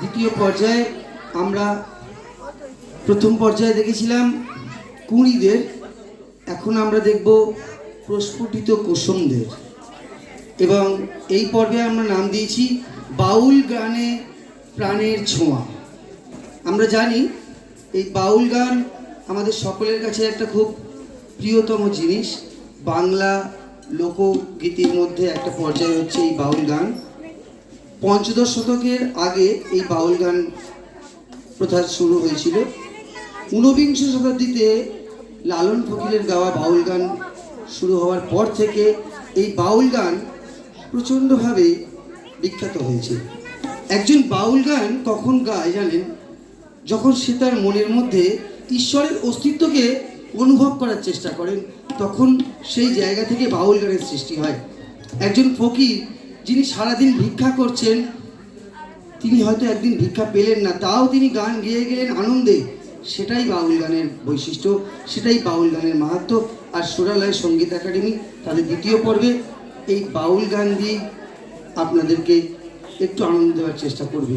দ্বিতীয় পর্যায়ে আমরা প্রথম পর্যায়ে দেখেছিলাম কুঁড়িদের, এখন আমরা দেখব প্রস্ফুটিত কুসুমদের। এবং এই পর্বে আমরা নাম দিয়েছি বাউল গানে প্রাণের ছোঁয়া। আমরা জানি এই বাউল গান আমাদের সকলের কাছে একটা খুব প্রিয়তম জিনিস। বাংলা লোকগীতির মধ্যে একটা পর্যায় হচ্ছে এই বাউল গান। পঞ্চদশ শতকের আগে এই বাউল গান প্রথা শুরু হয়েছিল। ঊনবিংশ শতাব্দীতে লালন ফকিরের গাওয়া বাউল গান শুরু হওয়ার পর থেকে এই বাউল গান প্রচণ্ডভাবে বিখ্যাত হয়েছে। একজন বাউল গান কখন গায় জানেন? যখন সে তার মনের মধ্যে ঈশ্বরের অস্তিত্বকে অনুভব করার চেষ্টা করেন, তখন সেই জায়গা থেকে বাউল গানের সৃষ্টি হয়। একজন ফকির যিনি সারাদিন ভিক্ষা করছেন, তিনি হয়তো একদিন ভিক্ষা পেলেন না, তাও তিনি গান গেয়ে গেলেন আনন্দে। সেটাই বাউল গানের বৈশিষ্ট্য, সেটাই বাউল গানের মাহাত্ম্য। আর সুরালয় সঙ্গীত একাডেমি তাদের দ্বিতীয় পর্বে এই বাউল গান দিয়ে আপনাদেরকে একটু আনন্দ দেওয়ার চেষ্টা করবে।